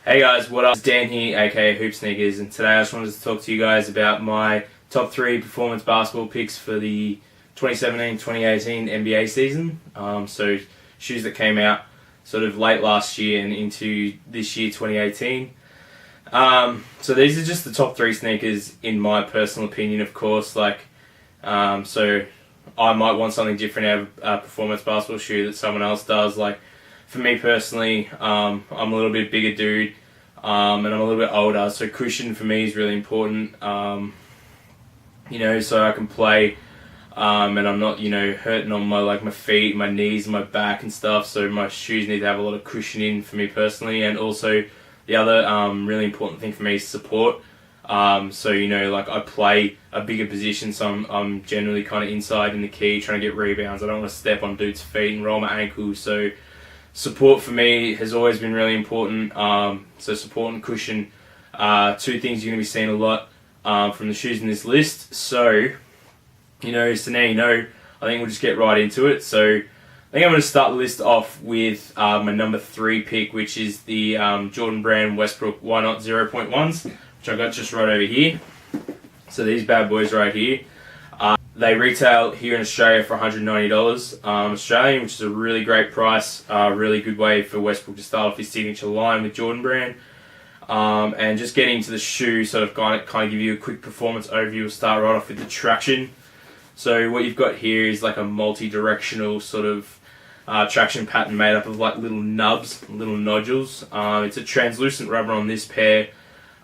Hey guys, what up? It's Dan here, aka Hoop Sneakers, and today I just wanted to talk to you guys about my top 3 performance basketball picks for the 2017-2018 NBA season. So shoes that came out sort of late last year and into this year, 2018. So these are just the top 3 sneakers in my personal opinion, of course. So I might want something different out of a performance basketball shoe that someone else does. Like, for me personally, I'm a little bit bigger dude, and I'm a little bit older, so cushion for me is really important, so I can play, and I'm not, hurting on my feet, my knees, my back and stuff, so my shoes need to have a lot of cushioning for me personally. And also, the other really important thing for me is support. I play a bigger position, so I'm generally kind of inside in the key, trying to get rebounds. I don't want to step on dudes' feet and roll my ankles, so support for me has always been really important. So support and cushion, 2 things you're going to be seeing a lot from the shoes in this list. So now I think we'll just get right into it. So I think I'm going to start the list off with my number 3 pick, which is the Jordan Brand Westbrook Why Not 0.1s, which I got just right over here. So these bad boys right here. They retail here in Australia for $190 Australian, which is a really great price. Really good way for Westbrook to start off his signature line with Jordan Brand. And just getting into the shoe, sort of kind of give you a quick performance overview. We'll start right off with the traction. So what you've got here is like a multi-directional sort of traction pattern made up of like little nubs, little nodules. It's a translucent rubber on this pair,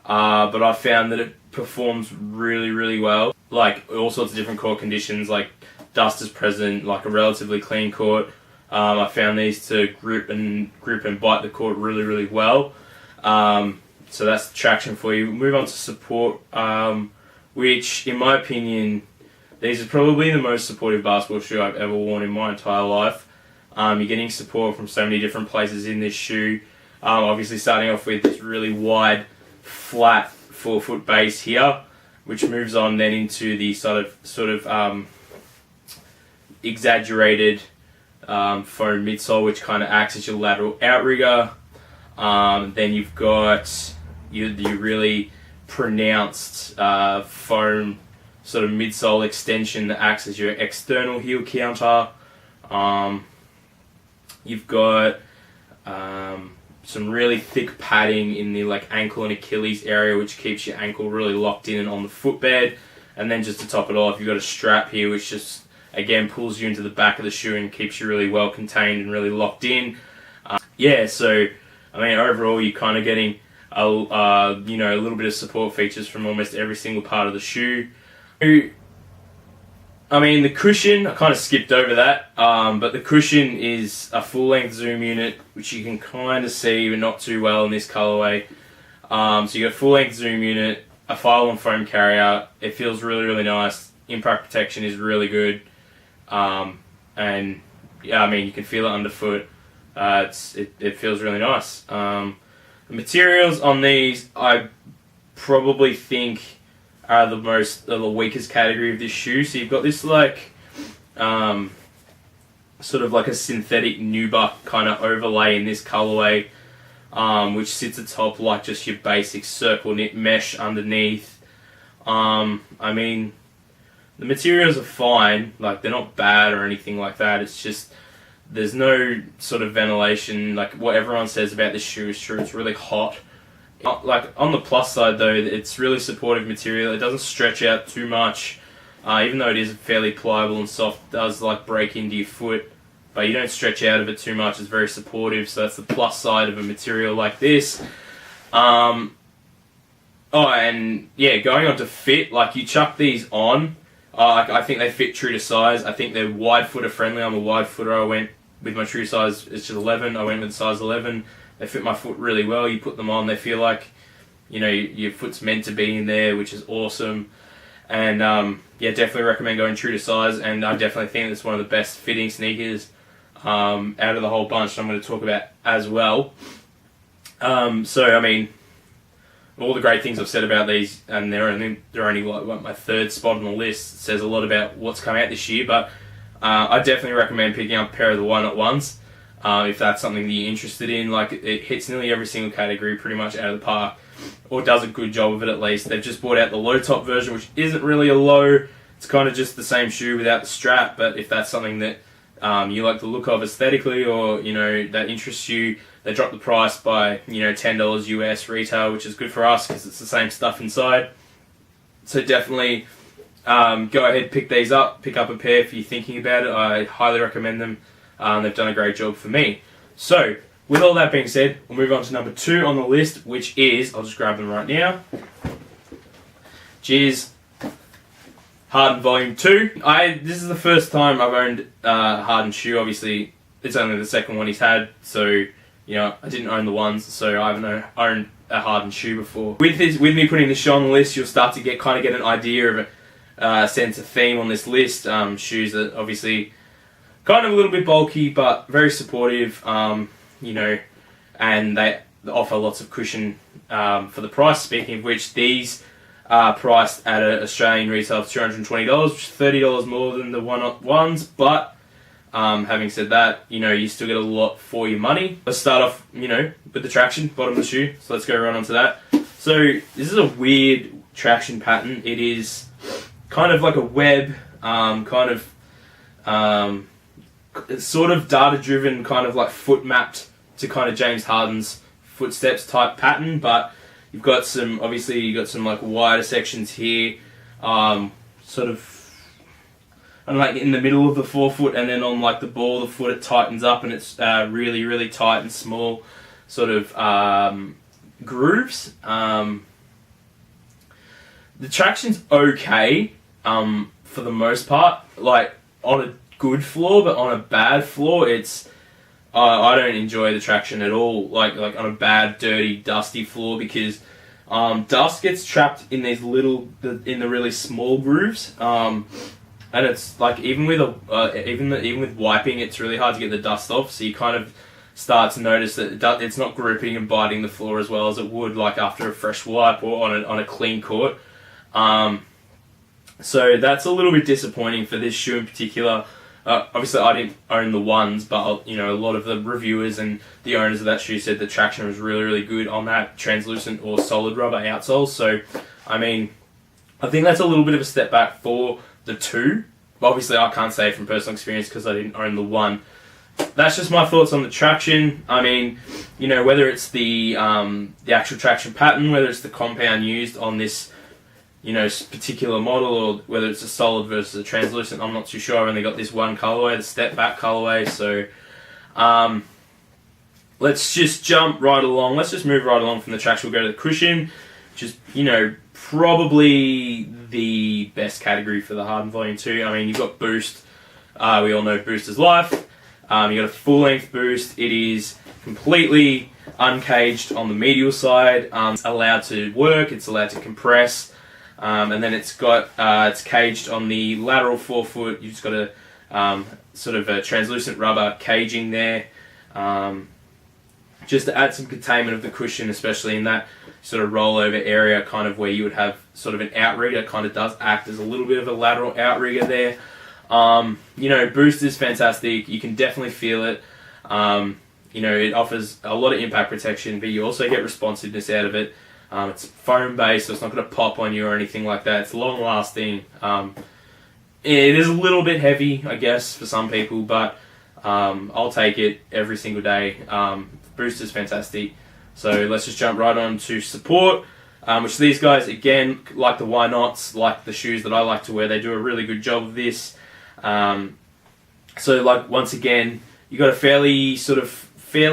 but I found that it performs really, really well. Like all sorts of different court conditions, like dust is present, like a relatively clean court. I found these to grip and bite the court really, really well. So that's the traction for you. We'll move on to support, which in my opinion, these are probably the most supportive basketball shoe I've ever worn in my entire life. You're getting support from so many different places in this shoe. Obviously starting off with this really wide, flat 4-foot base here, which moves on then into the sort of exaggerated foam midsole, which kind of acts as your lateral outrigger. Then you've got your really pronounced foam sort of midsole extension that acts as your external heel counter. You've got some really thick padding in the ankle and Achilles area, which keeps your ankle really locked in and on the footbed. And then just to top it off, you've got a strap here, which just again pulls you into the back of the shoe and keeps you really well contained and really locked in. So I mean, overall, you're kind of getting a little bit of support features from almost every single part of the shoe. I mean, the cushion, I kind of skipped over that, but the cushion is a full-length zoom unit, which you can kind of see, but not too well in this colorway. So you got a full-length zoom unit, a file-on foam carrier. It feels really, really nice. Impact protection is really good, and yeah, I mean, you can feel it underfoot. It feels really nice. The materials on these, I probably think, are the weakest category of this shoe. So you've got this sort of like a synthetic nubuck kind of overlay in this colorway, which sits atop like just your basic circle knit mesh underneath. I mean, the materials are fine, like they're not bad or anything like that. It's just there's no sort of ventilation. Like what everyone says about this shoe is true. It's really hot. Like on the plus side though, it's really supportive material. It doesn't stretch out too much, even though it is fairly pliable and soft. It does break into your foot, but you don't stretch out of it too much. It's very supportive, so that's the plus side of a material like this. And yeah, going on to fit, you chuck these on. I think they fit true to size. I think they're wide footer friendly. I'm a wide footer. I went with my true size, it's just 11. I went with size 11. They fit my foot really well. You put them on, they feel like, your foot's meant to be in there, which is awesome. And yeah, definitely recommend going true to size. And I definitely think it's one of the best fitting sneakers out of the whole bunch that I'm going to talk about as well. So I mean, all the great things I've said about these, and they're only my 3rd spot on the list. It says a lot about what's come out this year, but I definitely recommend picking up a pair of the Why Not ones. if that's something that you're interested in. Like, it hits nearly every single category pretty much out of the park, or does a good job of it at least. They've just brought out the low top version, which isn't really a low. It's kind of just the same shoe without the strap, but if that's something that you like the look of aesthetically, or, you know, that interests you, they dropped the price by, you know, $10 US retail, which is good for us because it's the same stuff inside. So definitely go ahead, pick these up, pick up a pair if you're thinking about it. I highly recommend them. They've done a great job for me. So, with all that being said, we'll move on to number 2 on the list, which is, I'll just grab them right now. Cheers. Harden Volume 2. This is the first time I've owned Harden shoe. Obviously, it's only the second one he's had, so, you know, I didn't own the ones, so I haven't owned a Harden shoe before. With me putting this shoe on the list, you'll start to get an idea of a sense of theme on this list. Shoes that obviously kind of a little bit bulky, but very supportive, you know, and they offer lots of cushion for the price. Speaking of which, these are priced at an Australian retail of $220, which is $30 more than the ones, but having said that, you know, you still get a lot for your money. Let's start off, you know, with the traction, bottom of the shoe, so let's go right onto that. So, this is a weird traction pattern. It is kind of like a web, it's sort of data-driven, kind of like foot-mapped to kind of James Harden's footsteps type pattern, but you've got some, obviously you've got some like wider sections here, sort of, and like in the middle of the forefoot, and then on like the ball of the foot it tightens up, and it's really, really tight and small sort of grooves. The traction's okay for the most part, like on a good floor, but on a bad floor, it's I don't enjoy the traction at all. Like on a bad, dirty, dusty floor, because dust gets trapped in these in the really small grooves, and it's like even with wiping, it's really hard to get the dust off. So you kind of start to notice that it's not gripping and biting the floor as well as it would like after a fresh wipe or on a clean court. So that's a little bit disappointing for this shoe in particular. Obviously, I didn't own the ones, but you know, a lot of the reviewers and the owners of that shoe said the traction was really, really good on that translucent or solid rubber outsole. So, I mean, I think that's a little bit of a step back for the 2. But obviously, I can't say from personal experience because I didn't own the 1. That's just my thoughts on the traction. I mean, you know, whether it's the actual traction pattern, whether it's the compound used on this, you know, particular model, or whether it's a solid versus a translucent, I'm not too sure. I've only got this one colorway, the step back colorway. So, let's just jump right along. Let's just move right along from the traction. We'll go to the cushion, which is, you know, probably the best category for the Harden Volume 2. I mean, you've got Boost. We all know Boost is life. You've got a full-length Boost. It is completely uncaged on the medial side. It's allowed to work. It's allowed to compress. And then it's caged on the lateral forefoot. You've just got a sort of a translucent rubber caging there, just to add some containment of the cushion, especially in that sort of rollover area, kind of where you would have sort of an outrigger. It kind of does act as a little bit of a lateral outrigger there. You know, Boost is fantastic. You can definitely feel it. You know, it offers a lot of impact protection, but you also get responsiveness out of it. It's foam based, so it's not going to pop on you or anything like that. It's long lasting. It is a little bit heavy, I guess, for some people, but I'll take it every single day. Boost is fantastic. So let's just jump right on to support, which these guys, again, like the Why Nots, like the shoes that I like to wear, they do a really good job of this. So like once again, you got a fairly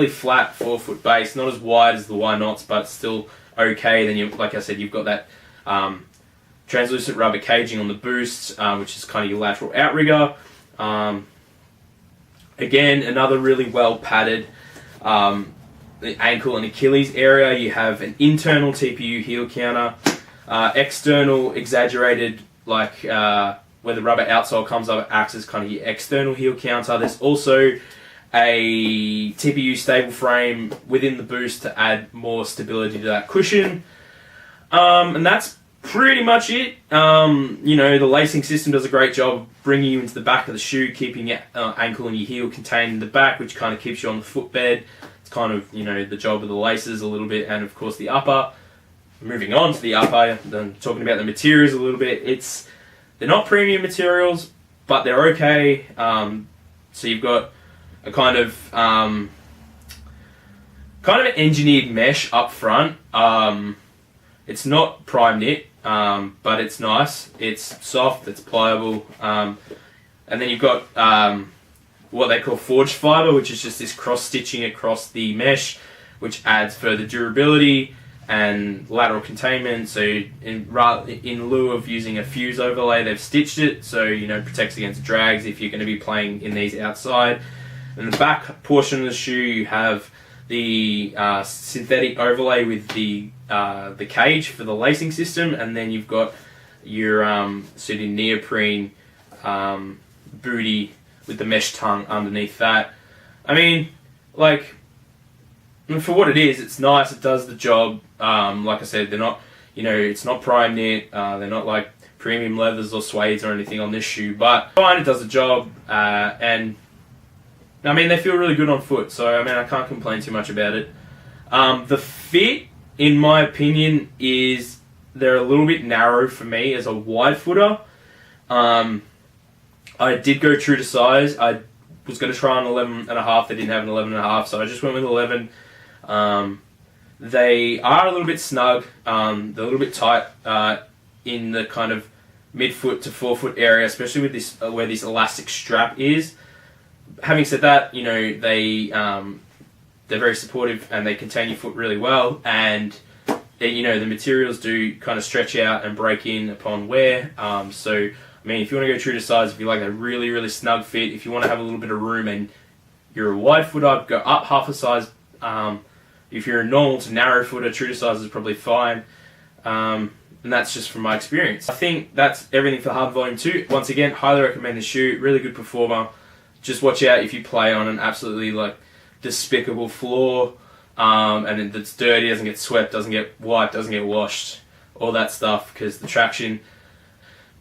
flat forefoot base, not as wide as the Why Nots, but still okay. Then like I said, you've got that translucent rubber caging on the Boost, which is kind of your lateral outrigger. Again, another really well padded the ankle and Achilles area. You have an internal TPU heel counter, external exaggerated, like where the rubber outsole comes up, it acts as kind of your external heel counter. There's also a TPU stable frame within the Boost to add more stability to that cushion. And that's pretty much it. You know, the lacing system does a great job of bringing you into the back of the shoe, keeping your ankle and your heel contained in the back, which kind of keeps you on the footbed. It's kind of, you know, the job of the laces a little bit, and of course the upper. Moving on to the upper, then talking about the materials a little bit. They're not premium materials, but they're okay. So you've got a kind of engineered mesh up front. It's not prime knit, but it's nice. It's soft, it's pliable, and then you've got what they call forged fiber, which is just this cross stitching across the mesh, which adds further durability and lateral containment. So in lieu of using a fuse overlay, they've stitched it, so you know, protects against drags if you're going to be playing in these outside. In the back portion of the shoe, you have the synthetic overlay with the cage for the lacing system, and then you've got your sort of neoprene booty with the mesh tongue underneath that. I mean, like, for what it is, it's nice. It does the job. Like I said, they're not, you know, it's not prime knit. They're not like premium leathers or suedes or anything on this shoe, but fine, it does the job. And I mean, they feel really good on foot. So I mean, I can't complain too much about it. The fit, in my opinion, is they're a little bit narrow for me as a wide footer. I did go true to size. I was going to try an 11.5. They didn't have an 11.5, so I just went with 11. They are a little bit snug. They're a little bit tight in the kind of mid-foot to forefoot area, especially with this where this elastic strap is. Having said that, you know, they're very supportive and they contain your foot really well, and you know, the materials do kind of stretch out and break in upon wear. So I mean, if you want to go true to size, if you like a really, really snug fit, if you want to have a little bit of room and you're a wide footer, go up half a size. If you're a normal to narrow footer, true to size is probably fine. And that's just from my experience. I think that's everything for Hard Volume 2. Once again, highly recommend the shoe. Really good performer. Just watch out if you play on an absolutely like despicable floor, and it's dirty, doesn't get swept, doesn't get wiped, doesn't get washed, all that stuff, because the traction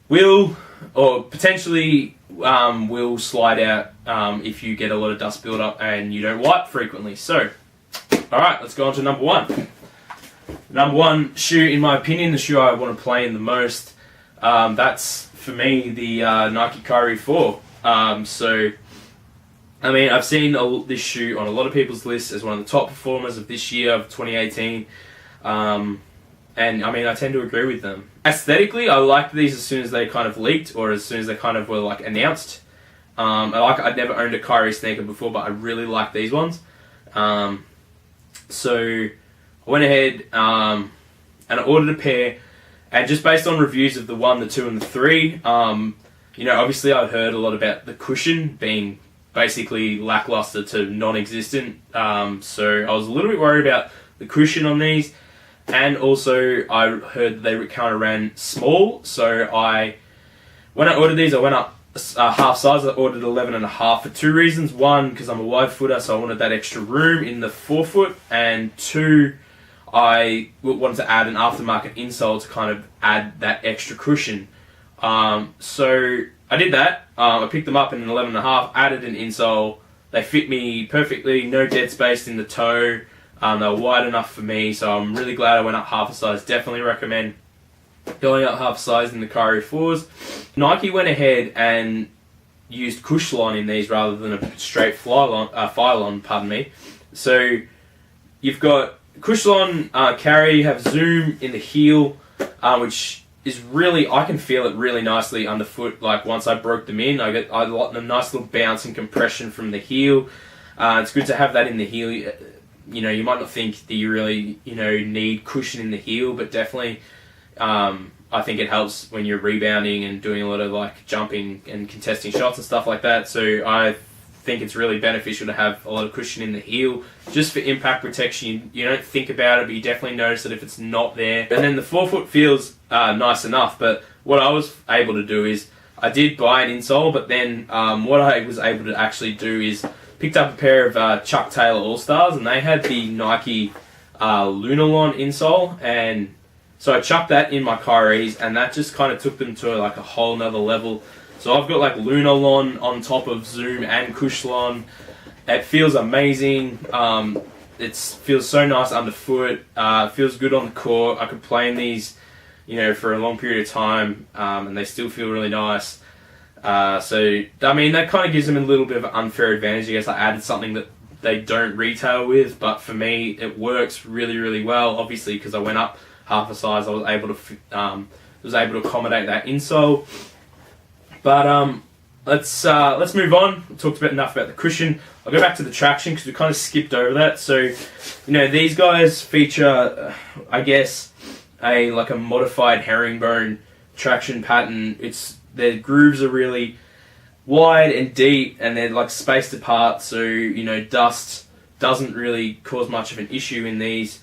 will, or potentially will slide out if you get a lot of dust build-up and you don't wipe frequently. So, alright, let's go on to number one. Number one shoe, in my opinion, the shoe I want to play in the most, that's, for me, the Nike Kyrie 4. So, I mean, I've seen this shoe on a lot of people's lists as one of the top performers of this year, of 2018. And I mean, I tend to agree with them. Aesthetically, I liked these as soon as they kind of leaked, or as soon as they kind of were like announced. I'd never owned a Kyrie sneaker before, but I really like these ones. So I went ahead and I ordered a pair, and just based on reviews of the 1, the 2, and the 3, you know, obviously I'd heard a lot about the cushion being basically lackluster to non-existent. So I was a little bit worried about the cushion on these. And also, I heard they kind of ran small, so when I ordered these, I went up half size. I ordered 11.5 for two reasons. One, because I'm a wide footer, so I wanted that extra room in the forefoot, and two, I wanted to add an aftermarket insole to kind of add that extra cushion. So I did that. I picked them up in an 11.5, added an insole. They fit me perfectly, no dead space in the toe. They were wide enough for me, so I'm really glad I went up half a size. Definitely recommend going up half a size in the Kyrie 4s. Nike went ahead and used Cushlon in these rather than a straight Phylon, pardon me. So you've got Cushlon carry, have zoom in the heel, which is really, I can feel it really nicely underfoot. Like once I broke them in, I got a nice little bounce and compression from the heel. It's good to have that in the heel. You know, you might not think that you really, you know, need cushion in the heel, but definitely, I think it helps when you're rebounding and doing a lot of like jumping and contesting shots and stuff like that. So I think it's really beneficial to have a lot of cushion in the heel, just for impact protection. You don't think about it, but you definitely notice it if it's not there. And then the forefoot feels nice enough, but what I was able to do is, I did buy an insole, but then what I was able to actually do is picked up a pair of Chuck Taylor All-Stars, and they had the Nike Lunarlon insole, and So I chucked that in my Kyries, and that just kind of took them to like a whole nother level. So I've got like Lunarlon on top of Zoom and Cushlon. It feels amazing. It feels so nice underfoot. Feels good on the court. I could play in these, for a long period of time, and they still feel really nice. So I mean, that kind of gives them a little bit of an unfair advantage. I guess I added something that they don't retail with, but for me, it works really, really well. Obviously, because I went up half a size, I was able to accommodate that insole. But let's move on. We talked about enough about the cushion. I'll go back to the traction because we kind of skipped over that. So, these guys feature, I guess, a modified herringbone traction pattern. Their grooves are really wide and deep, and they're like spaced apart, so dust doesn't really cause much of an issue in these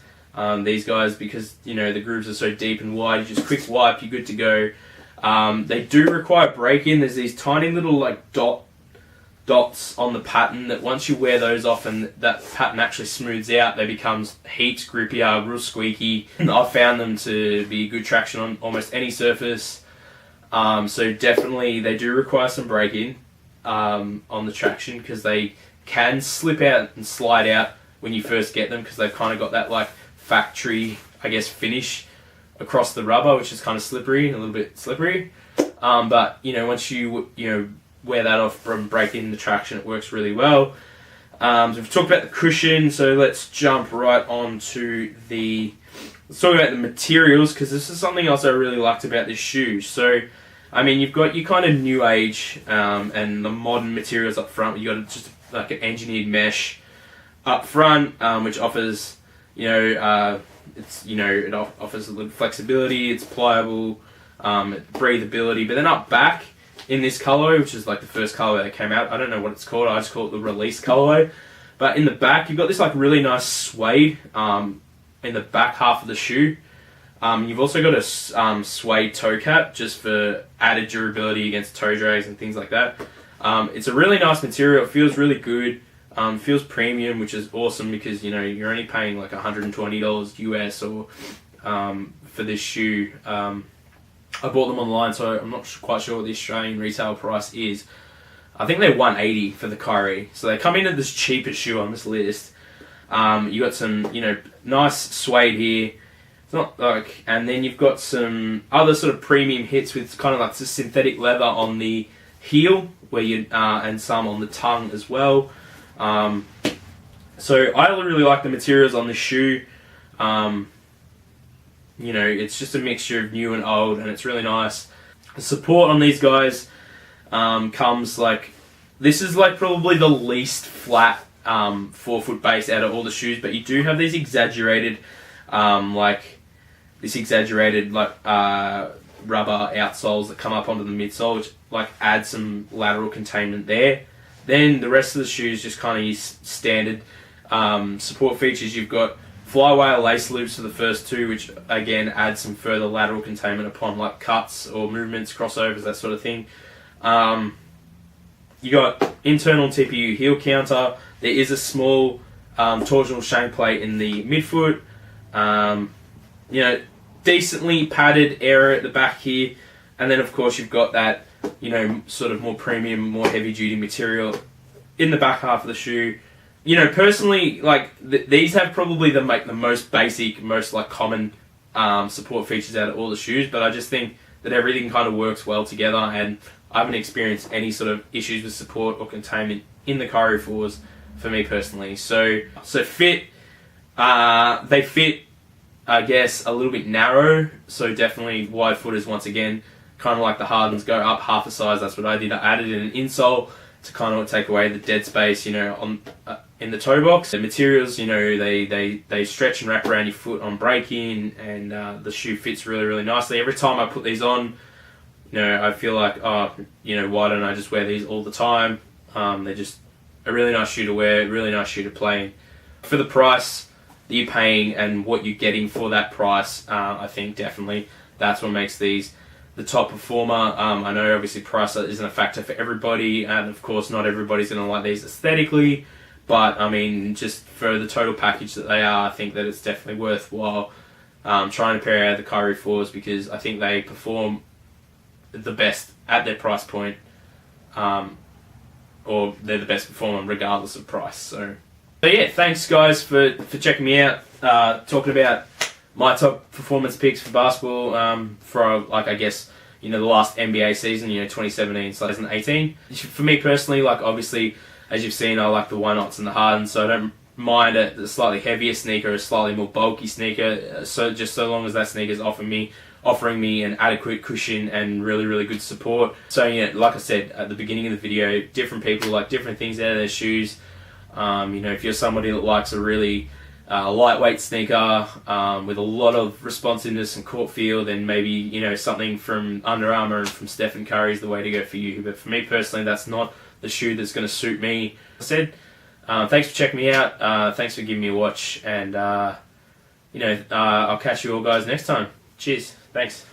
guys because the grooves are so deep and wide. You just quick wipe, you're good to go. They do require break-in. There's these tiny little dots on the pattern that once you wear those off and that pattern actually smooths out, they become heaps grippier, real squeaky. I've found them to be good traction on almost any surface. So definitely they do require some break-in on the traction because they can slip out and slide out when you first get them because they've kind of got that factory, I guess, finish across the rubber, which is kind of slippery, a little bit slippery. But once you wear that off from break-in the traction, it works really well. So we've talked about the cushion, so let's jump right on to let's talk about the materials, because this is something else I really liked about this shoe. So, I mean, you've got your kind of new age and the modern materials up front. You've got just like an engineered mesh up front, which offers, it offers a little flexibility. It's pliable, breathability. But then up back in this colorway, which is like the first colorway that came out, I don't know what it's called. I just call it the release colorway. But in the back, you've got this really nice suede in the back half of the shoe. You've also got a suede toe cap just for added durability against toe drags and things like that. It's a really nice material. It feels really good. Feels premium, which is awesome because you're only paying like $120 US or for this shoe. I bought them online, so I'm not quite sure what the Australian retail price is. I think they're $180 for the Kyrie. So they come in at this cheapest shoe on this list. You got some, nice suede here. It's not and then you've got some other sort of premium hits with kind of like the synthetic leather on the heel, and some on the tongue as well. So I really like the materials on this shoe. It's just a mixture of new and old, and it's really nice. The support on these guys comes this is probably the least flat 4-foot base out of all the shoes, but you do have these exaggerated rubber outsoles that come up onto the midsole, which add some lateral containment there. Then the rest of the shoes just kind of use standard support features. You've got flywire lace loops for the first two, which again add some further lateral containment upon cuts or movements, crossovers, that sort of thing. You got internal TPU heel counter. There is a small torsional shank plate in the midfoot. Decently padded area at the back here, and then of course you've got that sort of more premium, more heavy duty material in the back half of the shoe. Personally, these have probably the most basic, most common support features out of all the shoes, but I just think that everything kind of works well together, and I haven't experienced any sort of issues with support or containment in the Kyrie 4s for me personally. So fit, they fit, I guess, a little bit narrow, so definitely wide footers once again, kind of like the Hardens, go up half a size. That's what I did. I added in an insole to kind of take away the dead space, on in the toe box. The materials, they stretch and wrap around your foot on break-in, and the shoe fits really, really nicely. Every time I put these on, I feel like, why don't I just wear these all the time? They're just a really nice shoe to wear, really nice shoe to play in. For the price that you're paying and what you're getting for that price, I think definitely that's what makes these the top performer. I know obviously price isn't a factor for everybody, and of course not everybody's going to like these aesthetically, but I mean, just for the total package that they are, I think that it's definitely worthwhile trying to pair out the Kyrie 4s because I think they perform the best at their price point, or they're the best performer regardless of price. So yeah, thanks guys for checking me out, talking about my top performance picks for basketball for, like, I guess, you know, the last NBA season, you know, 2017/2018. For me personally, like, obviously, as you've seen, I like the Why Nots and the Hardens, so I don't mind a slightly heavier sneaker, a slightly more bulky sneaker, so just so long as that sneaker is offering me an adequate cushion and really good support. So yeah, like I said at the beginning of the video, different people like different things out of their shoes. You know, if you're somebody that likes a really lightweight sneaker with a lot of responsiveness and court feel, then maybe, you know, something from Under Armour and from Stephen Curry is the way to go for you. But for me personally, that's not the shoe that's going to suit me. Like I said, thanks for checking me out. Thanks for giving me a watch, and you know, I'll catch you all guys next time. Cheers. Thanks.